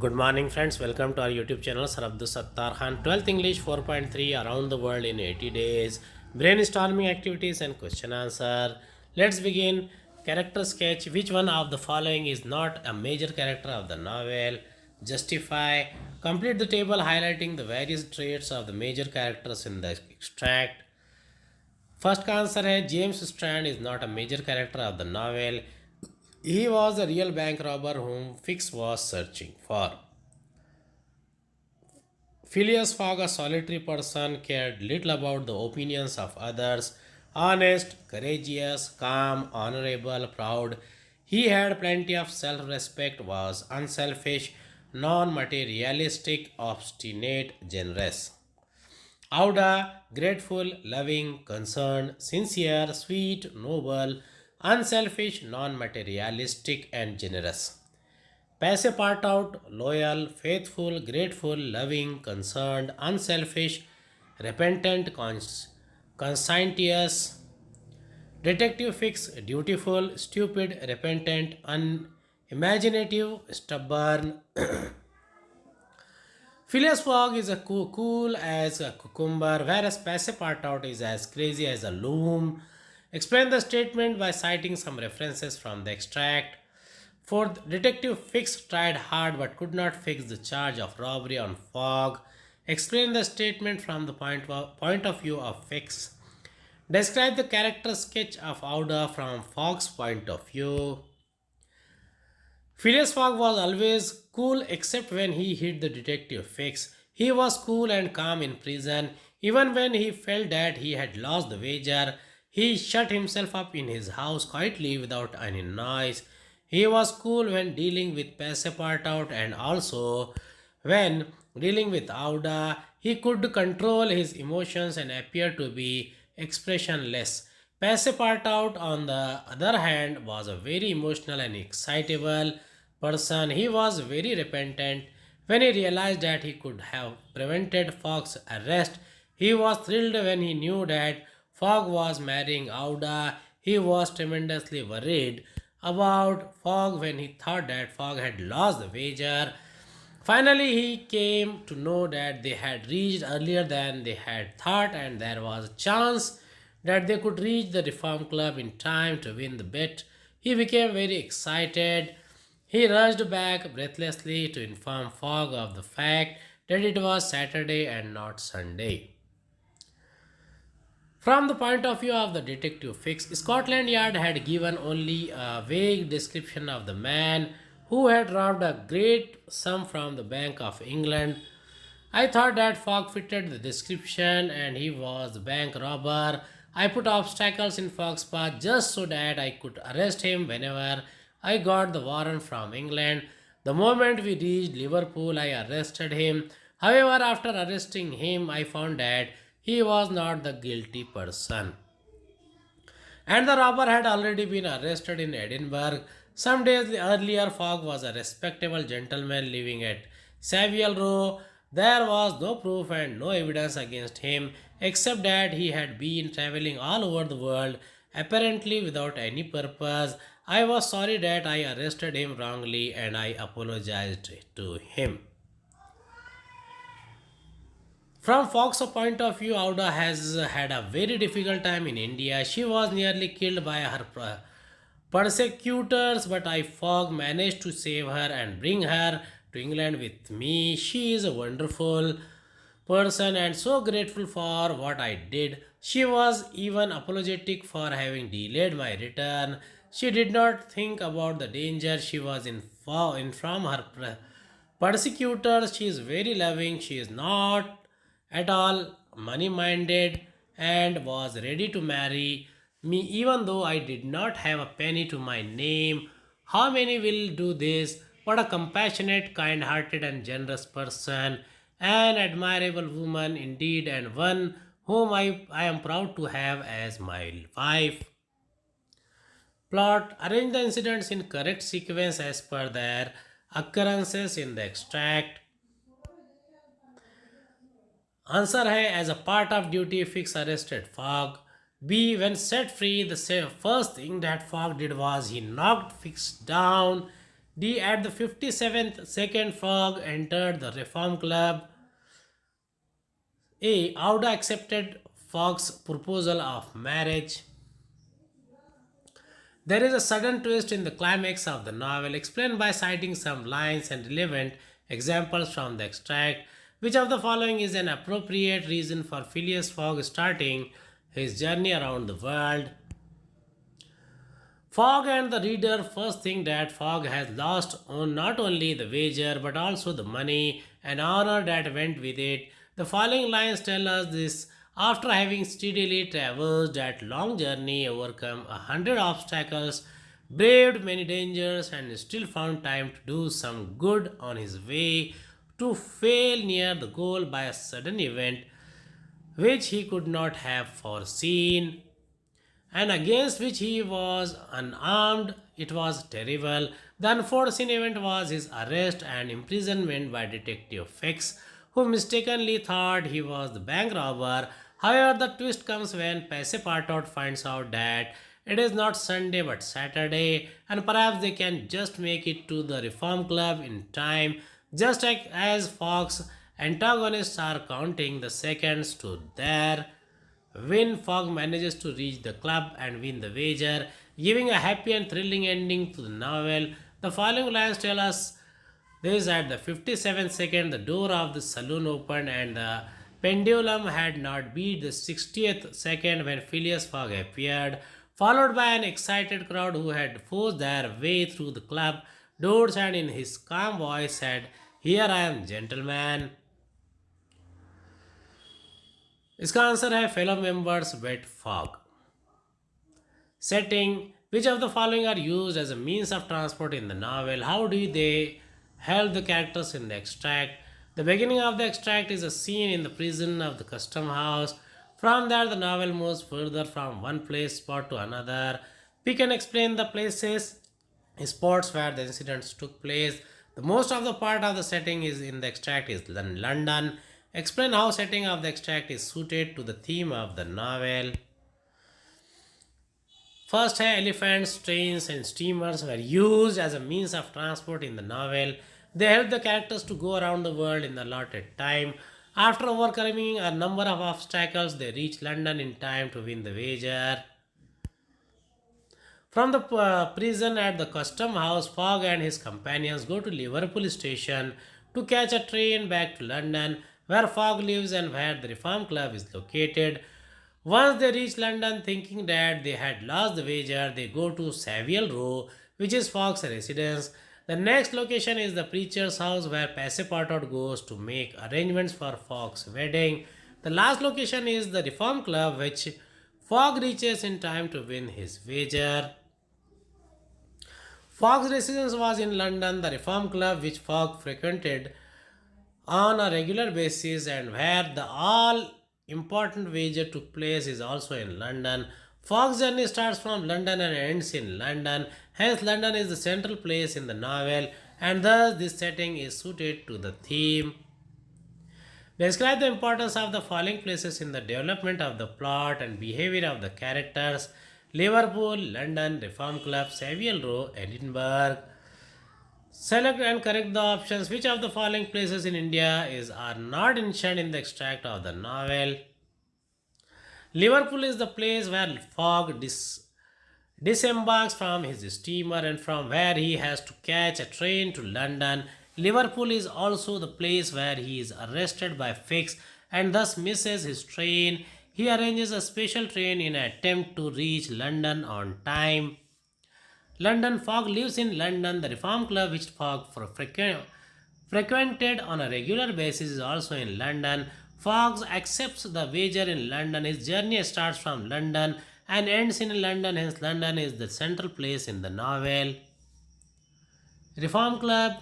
Good morning, friends. Welcome to our YouTube channel, Sir Abdul Sattar Khan. 12th English 4.3 Around the World in 80 Days. Brainstorming activities and question answer. Let's begin. Character sketch. Which one of the following is not a major character of the novel? Justify. Complete the table highlighting the various traits of the major characters in the extract. First का answer है James Strand is not a major character of the novel. He was a real bank robber whom Fix was searching for. Phileas Fogg, a solitary person, cared little about the opinions of others. Honest, courageous, calm, honorable, proud, he had plenty of self respect, was unselfish, non materialistic, obstinate, generous. Auda, grateful, loving, concerned, sincere, sweet, noble, unselfish, non materialistic, and generous. Passe part out, loyal, faithful, grateful, loving, concerned, unselfish, repentant, conscientious. Detective Fix, dutiful, stupid, repentant, unimaginative, stubborn. Phileas Fogg is a cool as a cucumber, whereas Passepartout is as crazy as a loom. Explain the statement by citing some references from the extract. Fourth, Detective Fix tried hard but could not fix the charge of robbery on Fogg. Explain the statement from the point of view of Fix. Describe the character sketch of Auda from Fogg's point of view. Phileas Fogg was always cool except when he hit the detective Fix. He was cool and calm in prison. Even when he felt that he had lost the wager, he shut himself up in his house quietly without any noise. He was cool when dealing with Passepartout and also when dealing with Auda. He could control his emotions and appear to be expressionless. Passepartout, on the other hand, was a very emotional and excitable person. He was very repentant. When he realized that he could have prevented Fogg's arrest, he was thrilled when he knew that Fogg was marrying Auda. He was tremendously worried about Fogg when he thought that Fogg had lost the wager. Finally, he came to know that they had reached earlier than they had thought, and there was a chance that they could reach the Reform Club in time to win the bet. He became very excited. He rushed back breathlessly to inform Fogg of the fact that it was Saturday and not Sunday. From the point of view of the detective Fix, Scotland Yard had given only a vague description of the man who had robbed a great sum from the Bank of England. I thought that Fogg fitted the description and he was the bank robber. I put obstacles in Fogg's path just so that I could arrest him whenever I got the warrant from England. The moment we reached Liverpool, I arrested him. However, after arresting him, I found that he was not the guilty person, and the robber had already been arrested in Edinburgh. Some days earlier, Fogg was a respectable gentleman living at Savile Row. There was no proof and no evidence against him except that he had been traveling all over the world, apparently without any purpose. I was sorry that I arrested him wrongly and I apologized to him. From Fox's point of view, Auda has had a very difficult time in India. She was nearly killed by her persecutors, but I Fogg managed to save her and bring her to England with me. She is a wonderful person and so grateful for what I did. She was even apologetic for having delayed my return. She did not think about the danger she was in from her persecutors. She is very loving. She is not at all money minded and was ready to marry me even though I did not have a penny to my name. How many will do this? What a compassionate, kind hearted, and generous person. An admirable woman indeed, and one whom I am proud to have as my wife. Plot. Arrange the incidents in correct sequence as per their occurrences in the extract. Answer है as a part of duty Fix arrested Fogg. B. When set free, the first thing that Fogg did was he knocked Fix down. D. At the 57th second, Fogg entered the Reform Club. A. Auda accepted Fogg's proposal of marriage. There is a sudden twist in the climax of the novel, explained by citing some lines and relevant examples from the extract. Which of the following is an appropriate reason for Phileas Fogg starting his journey around the world? Fogg and the reader first think that Fogg has lost on not only the wager but also the money and honor that went with it. The following lines tell us this: after having steadily traversed that long journey, overcome 100 obstacles, braved many dangers, and still found time to do some good on his way to fail near the goal by a sudden event which he could not have foreseen and against which he was unarmed. It was terrible. The unforeseen event was his arrest and imprisonment by Detective Fix, who mistakenly thought he was the bank robber. However, the twist comes when Passepartout finds out that it is not Sunday but Saturday, and perhaps they can just make it to the Reform Club in time, just like as Fox antagonists are counting the seconds to their win. Fogg manages to reach the club and win the wager, giving a happy and thrilling ending to the novel. The following lines tell us this: at the 57th second, the door of the saloon opened and the pendulum had not beat the 60th second when Phileas Fogg appeared, followed by an excited crowd who had forced their way through the club doors, and in his calm voice said, "Here I am, gentlemen." इसका answer है fellow members wet fog. Setting: which of the following are used as a means of transport in the novel? How do they help the characters in the extract? The beginning of the extract is a scene in the prison of the custom house. From there, the novel moves further from one place spot to another. We can explain the places, spots where the incidents took place. The most of the part of the setting is in the extract is London. Explain how setting of the extract is suited to the theme of the novel. First, elephants, trains, and steamers were used as a means of transport in the novel. They help the characters to go around the world in the allotted time. After overcoming a number of obstacles, they reach London in time to win the wager. From the prison at the custom house, Fogg and his companions go to Liverpool station to catch a train back to London, where Fogg lives and where the Reform Club is located. Once they reach London, thinking that they had lost the wager, they go to Savile Row, which is Fogg's residence. The next location is the preacher's house, where Passepartout goes to make arrangements for Fogg's wedding. The last location is the Reform Club, which Fogg reaches in time to win his wager. Fogg's residence was in London. The Reform Club, which Fogg frequented on a regular basis and where the all important wager took place, is also in London. Fogg's journey starts from London and ends in London. Hence, London is the central place in the novel, and thus this setting is suited to the theme. Describe the importance of the following places in the development of the plot and behavior of the characters: Liverpool, London, Reform Club, Savile Row, Edinburgh. Select and correct the options. Which of the following places in India are not mentioned in the extract of the novel? Liverpool is the place where Fogg disembarks from his steamer and from where he has to catch a train to London. Liverpool is also the place where he is arrested by Fix and thus misses his train. He arranges a special train in an attempt to reach London on time. London: Fogg lives in London. The Reform Club, which Fogg frequented on a regular basis, is also in London. Fogg accepts the wager in London. His journey starts from London and ends in London. Hence, London is the central place in the novel. Reform Club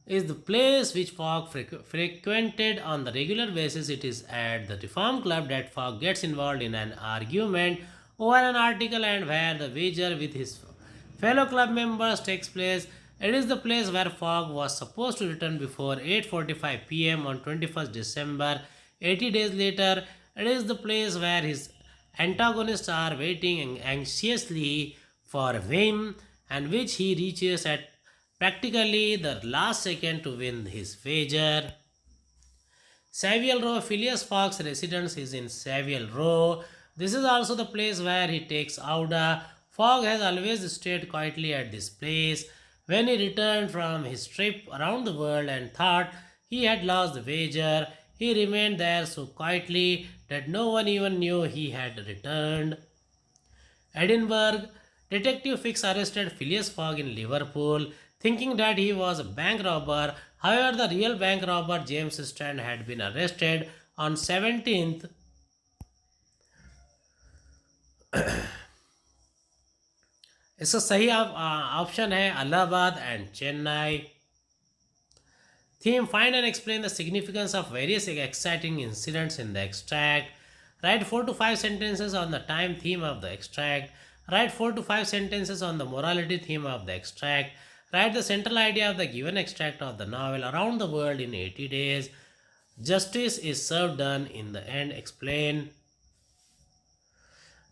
is the place which Fogg frequented on the regular basis. It is at the Reform Club that Fogg gets involved in an argument over an article and where the wager with his fellow club members takes place. It is the place where Fogg was supposed to return before 8:45 p.m. on 21st December. 80 days later, it is the place where his antagonists are waiting anxiously for him and which he reaches at practically the last second to win his wager. Savile Row, Phileas Fogg's residence is in Savile Row. This is also the place where he takes Auda. Fogg has always stayed quietly at this place. When he returned from his trip around the world and thought he had lost the wager, he remained there so quietly that no one even knew he had returned. Edinburgh, Detective Fix arrested Phileas Fogg in Liverpool, thinking that he was a bank robber. However, the real bank robber James Strand had been arrested on 17th. इसका सही option है Allahabad and Chennai. Theme: find and explain the significance of various exciting incidents in the extract. Write 4 to 5 sentences on the time theme of the extract. Write 4 to 5 sentences on the morality theme of the extract. Write the central idea of the given extract of the novel Around the World in 80 Days. Justice is served done in the end. Explain.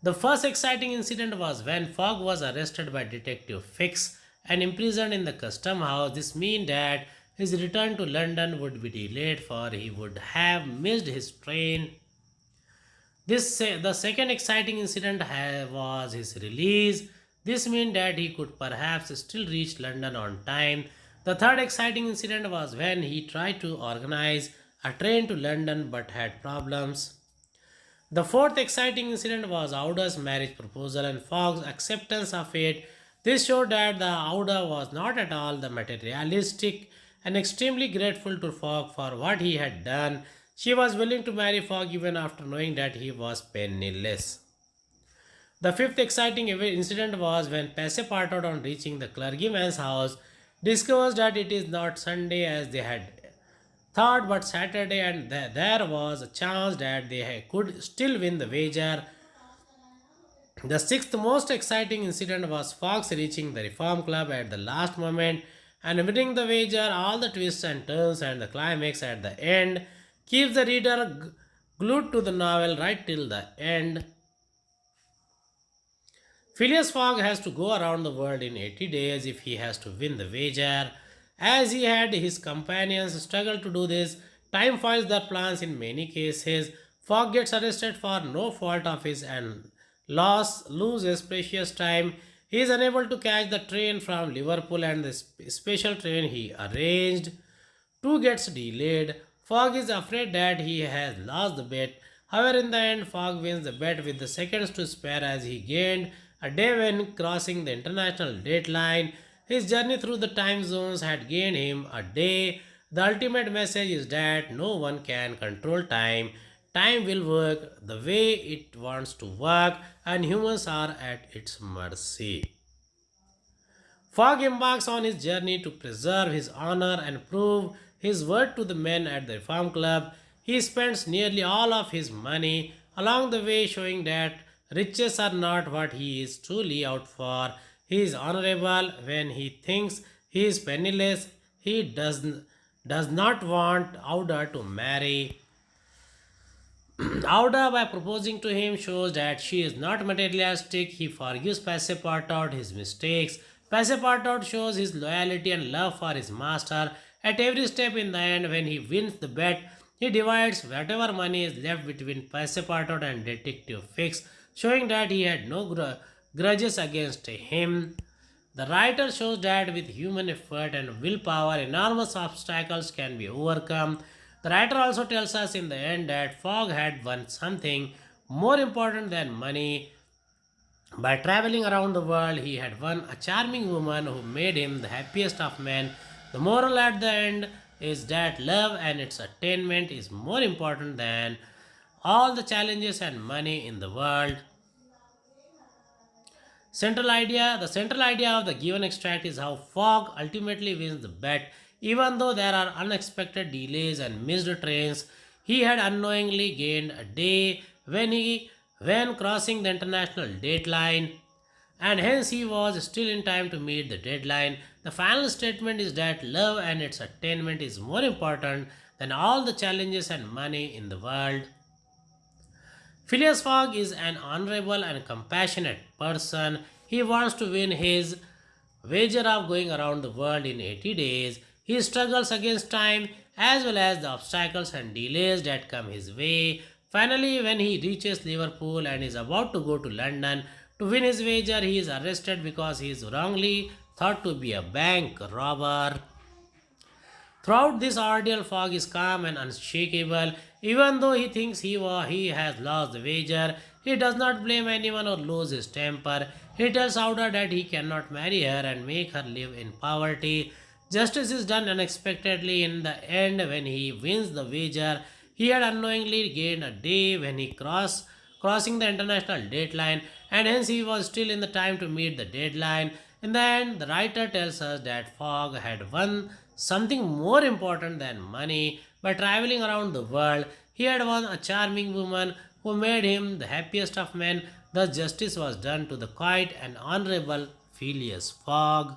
The first exciting incident was when Fogg was arrested by Detective Fix and imprisoned in the custom house. This meant that his return to London would be delayed, for he would have missed his train. The second exciting incident was his release. This meant that he could perhaps still reach London on time. The third exciting incident was when he tried to organize a train to London but had problems. The fourth exciting incident was Auda's marriage proposal and Fogg's acceptance of it. This showed that the Auda was not at all the materialistic and extremely grateful to Fogg for what he had done. She was willing to marry Fogg even after knowing that he was penniless. The fifth exciting incident was when Passepartout, on reaching the clergyman's house, discovers that it is not Sunday as they had thought but Saturday, and there was a chance that they could still win the wager. The sixth most exciting incident was Fox reaching the Reform Club at the last moment and winning the wager. All the twists and turns and the climax at the end keeps the reader glued to the novel right till the end. Phileas Fogg has to go around the world in 80 days if he has to win the wager. As he had his companions struggle to do this, time foils their plans in many cases. Fogg gets arrested for no fault of his and loses precious time. He is unable to catch the train from Liverpool, and the special train he arranged to gets delayed. Fogg is afraid that he has lost the bet. However, in the end, Fogg wins the bet with the seconds to spare as he gained a day when crossing the international date line. His journey through the time zones had gained him a day. The ultimate message is that no one can control time. Time will work the way it wants to work, and humans are at its mercy. Fogg embarks on his journey to preserve his honor and prove his word to the men at the Reform Club. He spends nearly all of his money along the way, showing that riches are not what he is truly out for. He is honorable when he thinks he is penniless. He does not want Auda to marry. Auda, by proposing to him, shows that she is not materialistic. He forgives Passepartout his mistakes. Passepartout shows his loyalty and love for his master. At every step in the end, when he wins the bet, he divides whatever money is left between Passepartout and Detective Fix, showing that he had no grudges against him. The writer shows that with human effort and willpower, enormous obstacles can be overcome. The writer also tells us in the end that Fogg had won something more important than money. By traveling around the world, he had won a charming woman who made him the happiest of men. The moral at the end is that love and its attainment is more important than all the challenges and money in the world. The central idea of the given extract is how Fogg ultimately wins the bet. Even though there are unexpected delays and missed trains, he had unknowingly gained a day when crossing the international deadline, and hence he was still in time to meet the deadline. The final statement is that love and its attainment is more important than all the challenges and money in the world. Phileas Fogg is an honorable and compassionate person. He wants to win his wager of going around the world in 80 days. He struggles against time as well as the obstacles and delays that come his way. Finally, when he reaches Liverpool and is about to go to London to win his wager, he is arrested because he is wrongly thought to be a bank robber. Throughout this ordeal, Fogg is calm and unshakable. Even though he thinks he has lost the wager, he does not blame anyone or lose his temper. He tells Auda that he cannot marry her and make her live in poverty. Justice is done unexpectedly in the end when he wins the wager. He had unknowingly gained a day when he crossing the international deadline, and hence he was still in the time to meet the deadline. In the end, the writer tells us that Fogg had won something more important than money by traveling around the world. He had won a charming woman who made him the happiest of men. Thus, justice was done to the quiet and honorable Phileas Fogg.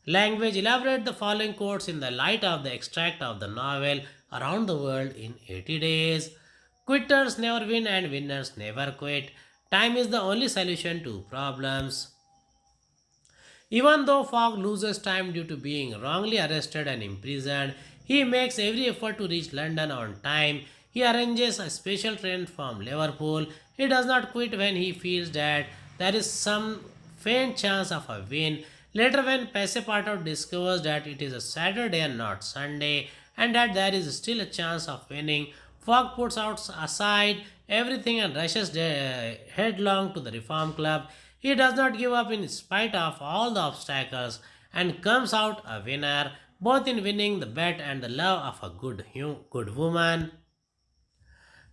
Language: elaborate the following quotes in the light of the extract of the novel Around the World in 80 Days. Quitters never win and winners never quit. Time is the only solution to problems. Even though Fogg loses time due to being wrongly arrested and imprisoned, he makes every effort to reach London on time. He arranges a special train from Liverpool. He does not quit when he feels that there is some faint chance of a win. Later, when Passepartout discovers that it is a Saturday and not Sunday, and that there is still a chance of winning, Fogg puts out aside everything and rushes headlong to the Reform Club. He does not give up in spite of all the obstacles and comes out a winner, both in winning the bet and the love of a good woman.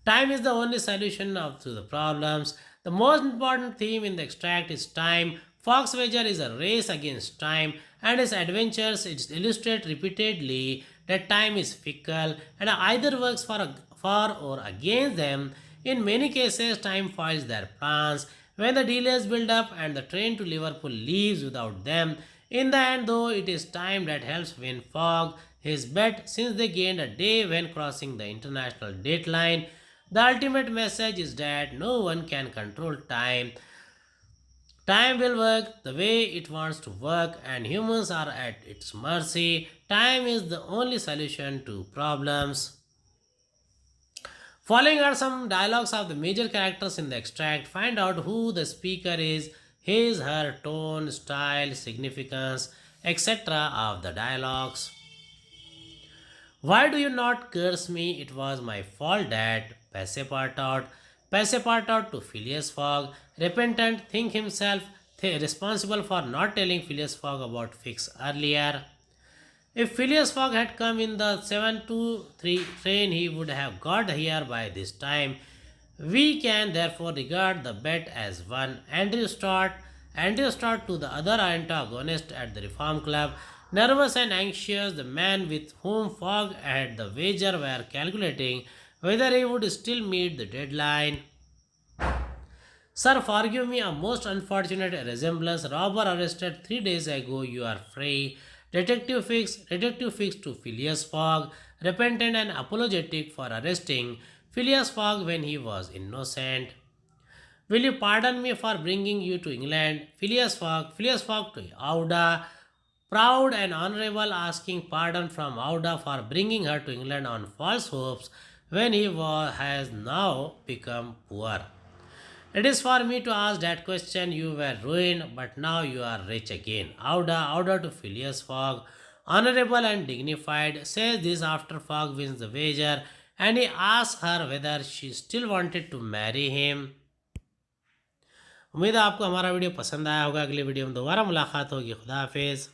Time is the only solution to the problems. The most important theme in the extract is time. Fogg's wager is a race against time, and his adventures illustrate repeatedly that time is fickle and either works for or against them. In many cases, time foils their plans when the delays build up and the train to Liverpool leaves without them. In the end, though, it is time that helps win Fogg his bet, since they gained a day when crossing the international deadline. The ultimate message is that no one can control time. Time will work the way it wants to work, and humans are at its mercy. Time is the only solution to problems. Following are some dialogues of the major characters in the extract. Find out who the speaker is, his, her, tone, style, significance, etc. of the dialogues. Why do you not curse me? It was my fault that Passepartout. Passepartout to Phileas Fogg. Repentant, think himself responsible for not telling Phileas Fogg about Fix earlier. If Phileas Fogg had come in the 723 train, he would have got here by this time. We can therefore regard the bet as won. Andrew Stott to the other antagonist at the Reform Club. Nervous and anxious, the man with whom Fogg had the wager were calculating whether he would still meet the deadline. Sir, forgive me a most unfortunate resemblance. Robber arrested 3 days ago. You are free. Detective Fix to Phileas Fogg, repentant and apologetic for arresting Phileas Fogg when he was innocent. Will you pardon me for bringing you to England? Phileas Fogg to Auda, proud and honourable, asking pardon from Auda for bringing her to England on false hopes when he has now become poor. It is for me to ask that question. You were ruined, but now you are rich again. Auda to Phileas Fogg, honourable and dignified, says this after Fogg wins the wager and he asks her whether she still wanted to marry him. उम्मीद है आपको हमारा video पसंद आया होगा. अगली video में दोबारा मुलाकात होगी. खुदा हाफिज़.